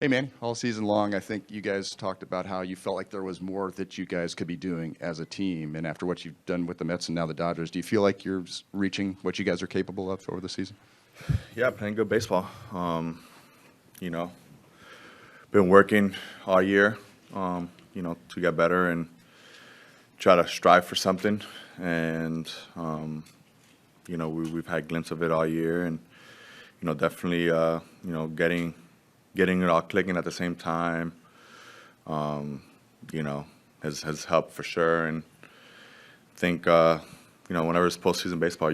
Hey, man, all season long, I think you guys talked about how you felt like there was more that you guys could be doing as a team. And after what you've done with the Mets and now the Dodgers, do you feel like you're reaching what you guys are capable of over the season? Yeah, playing good baseball. You know, been working all year, to get better and try to strive for something. And, we've had glimpses of it all year and, definitely, getting it all clicking at the same time, um, you know, has helped for sure. And I think, whenever it's postseason baseball,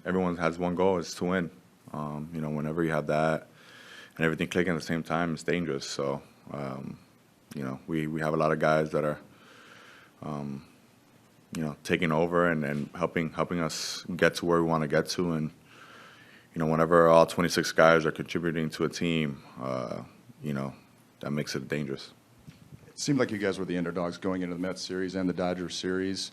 everyone has one goal, is to win. Whenever you have that and everything clicking at the same time, it's dangerous. So, we have a lot of guys that are, taking over and helping us get to where we want to get to. And, whenever all 26 guys are contributing to a team, that makes it dangerous. It seemed like you guys were the underdogs going into the Mets series and the Dodgers series.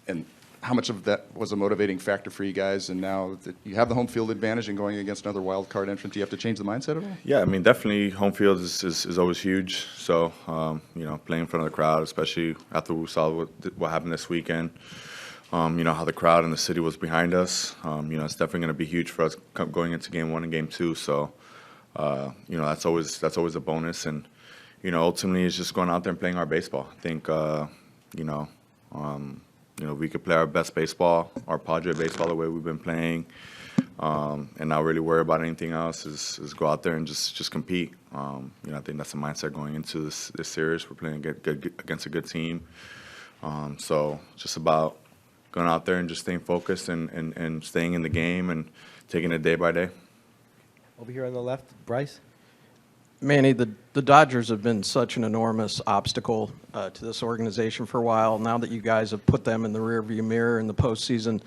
And how much of that was a motivating factor for you guys? And now that you have the home field advantage and going against another wild card entrant, do you have to change the mindset at all? Yeah, I mean, definitely home field is always huge. So, playing in front of the crowd, especially after we saw what happened this weekend, how the crowd and the city was behind us, it's definitely going to be huge for us going into game one and game two. So, that's always a bonus. And, ultimately it's just going out there and playing our baseball. I think, we could play our best baseball, our Padre baseball, the way we've been playing, and not really worry about anything else. Is go out there and just compete. I think that's the mindset going into this series. We're playing good against a good team, so just about going out there and just staying focused and staying in the game and taking it day by day. Over here on the left, Bryce. Manny, the Dodgers have been such an enormous obstacle to this organization for a while. Now that you guys have put them in the rearview mirror in the postseason,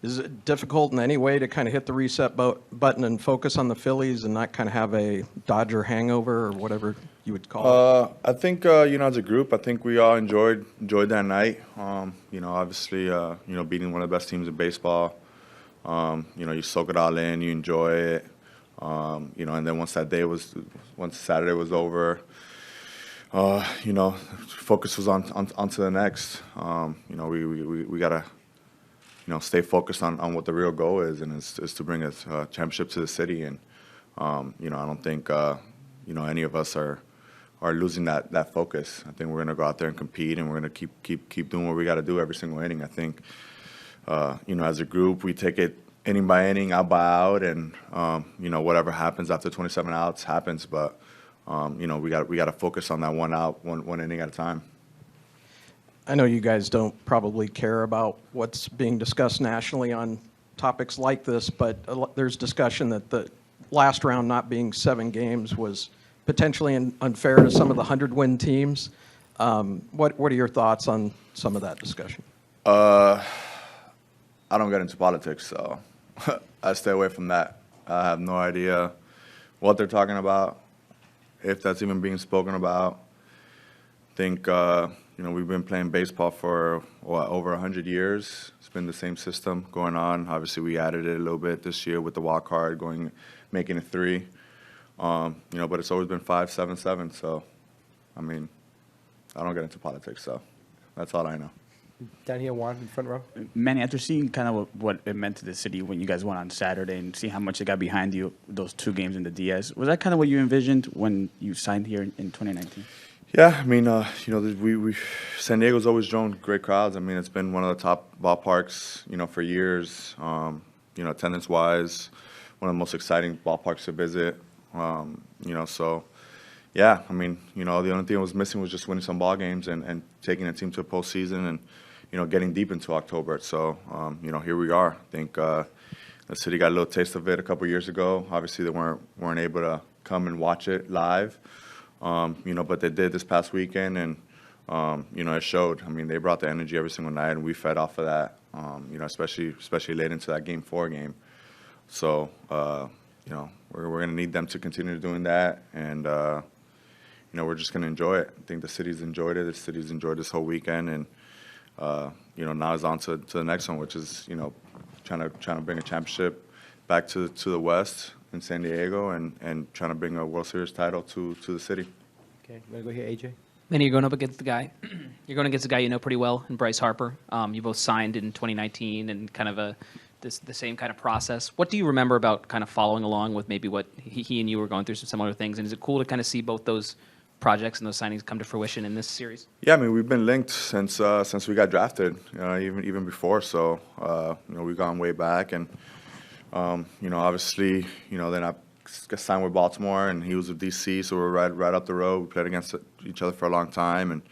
is it difficult in any way to kind of hit the reset button and focus on the Phillies and not kind of have a Dodger hangover or whatever you would call it? I think as a group, I think we all enjoyed that night. Obviously, beating one of the best teams in baseball. You soak it all in, you enjoy it. And then once Saturday was over, focus was onto the next. We gotta, stay focused on what the real goal is, and is to bring a championship to the city. And I don't think any of us are losing that focus. I think we're gonna go out there and compete, and we're gonna keep doing what we got to do every single inning. I think, as a group, we take it inning by inning, out by out, and whatever happens after 27 outs happens. But we got to focus on that one out, one inning at a time. I know you guys don't probably care about what's being discussed nationally on topics like this, but there's discussion that the last round not being 7 games was potentially unfair to some of the 100-win teams. What are your thoughts on some of that discussion? I don't get into politics, so I stay away from that. I have no idea what they're talking about, if that's even being spoken about. I think, we've been playing baseball for, over 100 years. It's been the same system going on. Obviously, we added it a little bit this year with the wild card, making it 3. But it's always been 5, 7, 7. So, I mean, I don't get into politics, so that's all I know. Down here, Juan, in front row. Manny, after seeing kind of what it meant to the city when you guys went on Saturday and see how much it got behind you, those 2 games in the DS, was that kind of what you envisioned when you signed here in 2019? Yeah, I mean, we San Diego's always drawn great crowds. I mean, it's been one of the top ballparks, for years. Attendance-wise, one of the most exciting ballparks to visit. So. Yeah, I mean, the only thing that was missing was just winning some ball games and taking a team to a postseason and, getting deep into October. So, here we are. I think the city got a little taste of it a couple years ago. Obviously, they weren't able to come and watch it live, but they did this past weekend, and it showed. I mean, they brought the energy every single night, and we fed off of that. Especially late into that Game 4 game. So, we're going to need them to continue doing that, and we're just going to enjoy it. I think the city's enjoyed it. The city's enjoyed this whole weekend, and now it's on to the next one, which is trying to bring a championship back to the West, in San Diego and trying to bring a World Series title to the city. Okay, we're going to go here, AJ. Manny, you're going up against the guy. You're going against a guy you know pretty well, in Bryce Harper. You both signed in 2019 and kind of the same kind of process. What do you remember about kind of following along with maybe what he and you were going through some similar things? And is it cool to kind of see both those projects and those signings come to fruition in this series? Yeah, I mean, we've been linked since we got drafted, even before. So, we've gone way back, and obviously, then I got signed with Baltimore, and he was with DC, so we're right up the road. We played against each other for a long time, and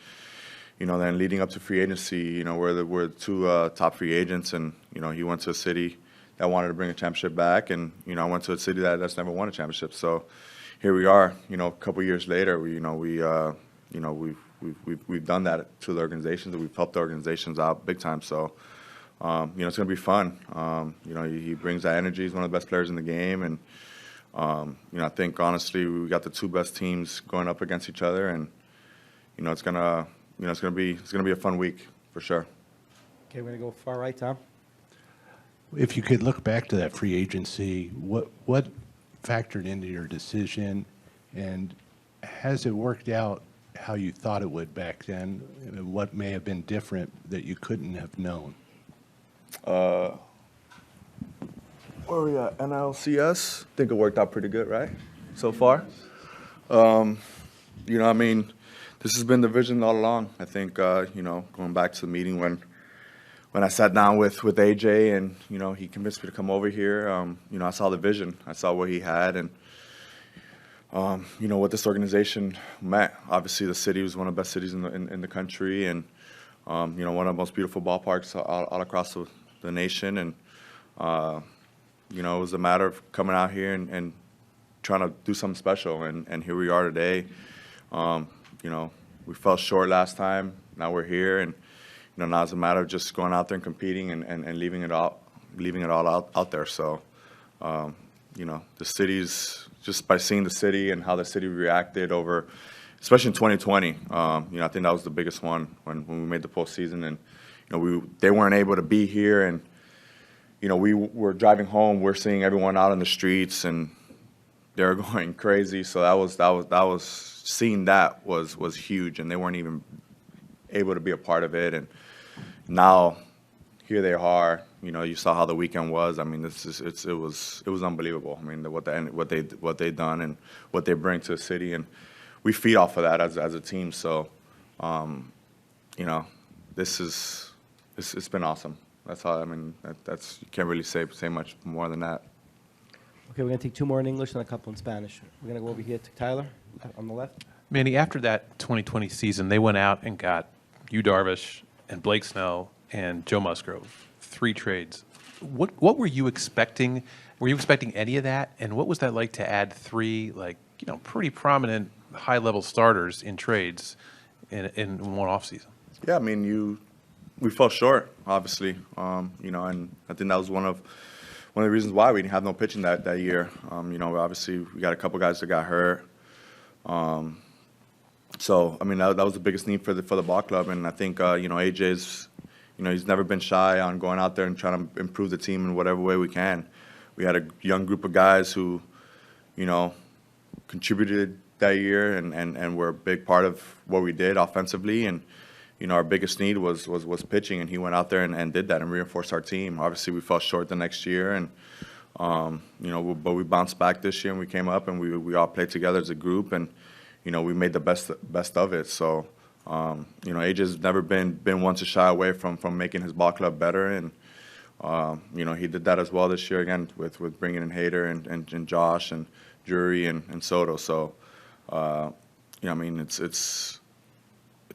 then leading up to free agency, we're the two top free agents, and he went to a city that wanted to bring a championship back, and I went to a city that's never won a championship. So here we are, a couple years later. We've done that to the organizations, and we've helped the organizations out big time. So it's going to be fun. He brings that energy. He's one of the best players in the game, and I think honestly we got the two best teams going up against each other, and it's gonna be a fun week for sure. Okay, we're going to go far right, Tom. If you could look back to that free agency, what factored into your decision, and has it worked out how you thought it would back then? And what may have been different that you couldn't have known? Where are we at? NLCS? I think it worked out pretty good, right? So far? I mean, this has been the vision all along. I think, going back to the meeting when I sat down with AJ and, he convinced me to come over here, I saw the vision. I saw what he had and, what this organization meant. Obviously, the city was one of the best cities in the country and, one of the most beautiful ballparks all across the nation. And, it was a matter of coming out here and trying to do something special. And here we are today. We fell short last time. Now we're here. And, now it's a matter of just going out there and competing and leaving it all out there. So, the city's, just by seeing the city and how the city reacted over, especially in 2020, I think that was the biggest one when we made the postseason. And, they weren't able to be here. And, we were driving home. We're seeing everyone out on the streets, and they were going crazy. So that was seeing that was huge, and they weren't even able to be a part of it. And now, here they are. You saw how the weekend was. I mean, it was unbelievable. I mean, what they done and what they bring to the city, and we feed off of that as a team. So, it's been awesome. That's all. I mean, you can't really say much more than that. Okay, we're going to take two more in English and a couple in Spanish. We're going to go over here to Tyler on the left. Manny, after that 2020 season, they went out and got Yu Darvish and Blake Snell and Joe Musgrove, 3 trades. What were you expecting? Were you expecting any of that? And what was that like to add 3, pretty prominent high-level starters in trades in one offseason? Yeah, I mean, we fell short, obviously, and I think that was one of the reasons why we didn't have no pitching that year. Obviously we got a couple guys that got hurt. So I mean that was the biggest need for the ball club, and I think AJ's, he's never been shy on going out there and trying to improve the team in whatever way we can. We had a young group of guys who, contributed that year and were a big part of what we did offensively. And our biggest need was pitching, and he went out there and did that and reinforced our team. Obviously, we fell short the next year, and but we bounced back this year, and we came up, and we all played together as a group, and we made the best of it. So, AJ's never been one to shy away from making his ball club better, and he did that as well this year again with bringing in Hader and Josh and Drury and Soto. So, I mean, it's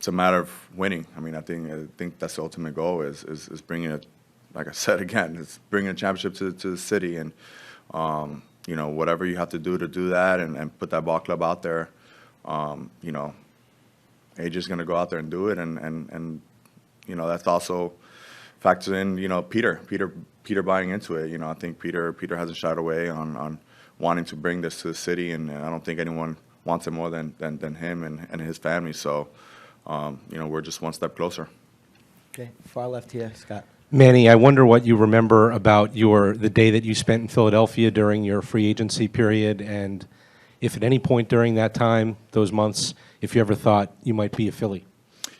a matter of winning. I mean, I think that's the ultimate goal is bringing it. Like I said again, it's bringing a championship to the city, and whatever you have to do that and put that ball club out there. AJ's going to go out there and do it, and that's also factors in Peter buying into it. I think Peter hasn't shied away on wanting to bring this to the city, and I don't think anyone wants it more than him and his family. So. We're just one step closer. Okay, far left here, Scott. Manny, I wonder what you remember about the day that you spent in Philadelphia during your free agency period, and if at any point during that time, those months, if you ever thought you might be a Philly.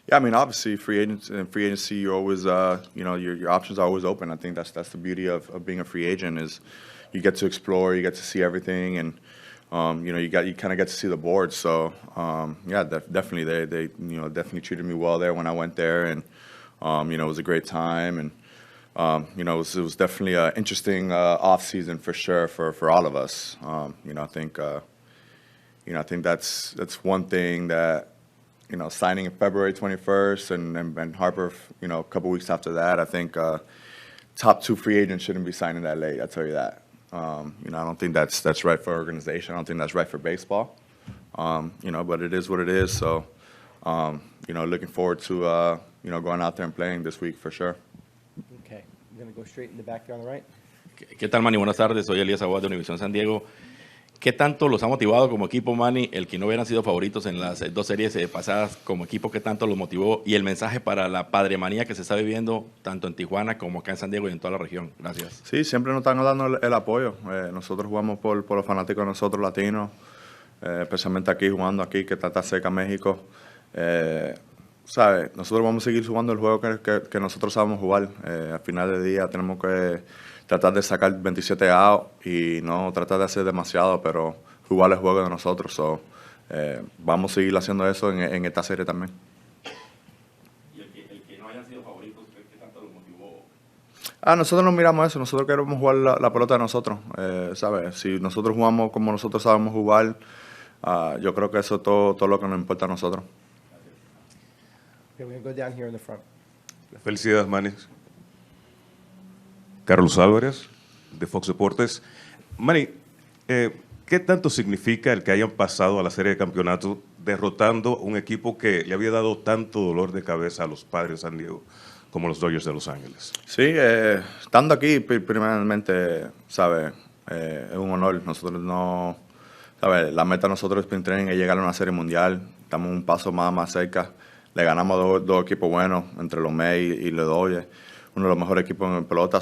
Yeah, I mean, obviously, free agency, you always, your options are always open. I think that's the beauty of being a free agent is you get to explore, you get to see everything, and you kind of get to see the board. So yeah, definitely they definitely treated me well there when I went there, and it was a great time, and it was definitely an interesting off season for sure for all of us. I think that's one thing that. Signing February 21st and Harper, a couple weeks after that, I think top two free agents shouldn't be signing that late. I tell you that. I don't think that's right for our organization. I don't think that's right for baseball. But it is what it is. So, looking forward to going out there and playing this week for sure. Okay, I'm going to go straight in the back here on the right. ¿Qué tal, Manny? Buenas tardes. Soy Elías Aguad de Univisión San Diego. ¿Qué tanto los ha motivado como equipo, Manny, el que no hubieran sido favoritos en las dos series pasadas como equipo? ¿Qué tanto los motivó? Y el mensaje para la padremanía que se está viviendo tanto en Tijuana como acá en San Diego y en toda la región. Gracias. Sí, siempre nos están dando el apoyo. Nosotros jugamos por los fanáticos de nosotros latinos, especialmente aquí, jugando aquí, que está cerca México. ¿Sabes? Nosotros vamos a seguir jugando el juego que nosotros sabemos jugar. Al final del día tenemos que tratar de sacar 27 outs y no tratar de hacer demasiado, pero jugar el juego de nosotros. So, vamos a seguir haciendo eso en esta serie también. ¿Y el que no hayan sido favoritos, qué tanto los motivó? Nosotros no miramos eso. Nosotros queremos jugar la pelota de nosotros. ¿Sabes? Si nosotros jugamos como nosotros sabemos jugar, yo creo que eso es todo lo que nos importa a nosotros. Okay, we're going to go down here in the front. Felicidades, Manny. Carlos Álvarez, de Fox Deportes. Manny, ¿qué tanto significa el que hayan pasado a la serie de campeonato derrotando un equipo que le había dado tanto dolor de cabeza a los Padres de San Diego como los Dodgers de Los Ángeles? Sí, estando aquí, primeramente, ¿sabes? Es un honor. Nosotros no, ¿sabes? La meta de nosotros es sprint training, es llegar a una serie mundial. Estamos un paso más cerca. Le ganamos dos equipos buenos, entre los Mets y los Dodgers. Uno de los mejores equipos en pelota.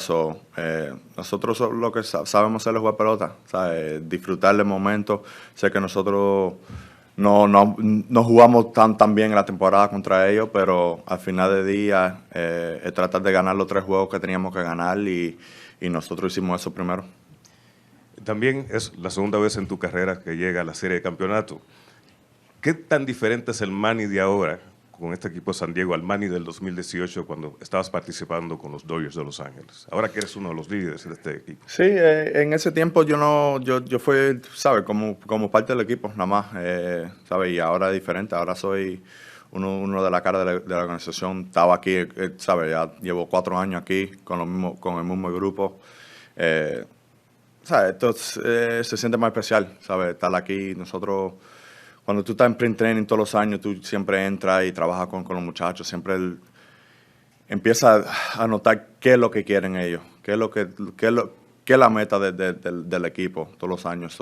Nosotros lo que sabemos hacer es jugar pelota, ¿sabes? Disfrutar del momento. Sé que nosotros no jugamos tan bien en la temporada contra ellos, pero al final del día es tratar de ganar los 3 juegos que teníamos que ganar y nosotros hicimos eso primero. También es la segunda vez en tu carrera que llega a la serie de campeonato. ¿Qué tan diferente es el Manny de ahora con este equipo de San Diego al Manny del 2018 cuando estabas participando con los Dodgers de Los Ángeles? Ahora que eres uno de los líderes de este equipo. Sí, en ese tiempo yo fui, ¿sabes? Como parte del equipo, nada más, ¿sabes? Y ahora es diferente, ahora soy uno de la cara de la organización. Estaba aquí, ¿sabes? Ya llevo 4 años aquí con el mismo grupo. ¿Sabes? Entonces se siente más especial, ¿sabes? Estar aquí, nosotros... Cuando tú estás en sprint training todos los años, tú siempre entras y trabajas con los muchachos, siempre empiezas a notar qué es lo que quieren ellos, qué es la meta del equipo todos los años.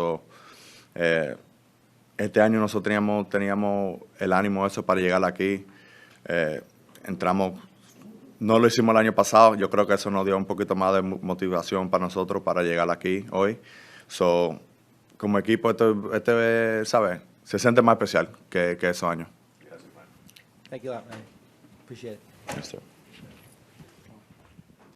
Este año nosotros teníamos el ánimo eso para llegar aquí. Entramos, no lo hicimos el año pasado, yo creo que eso nos dio un poquito más de motivación para nosotros para llegar aquí hoy. Como equipo, ¿sabes? Se siente más especial que esos años. Thank you a lot, man. Appreciate it. Yes, sir.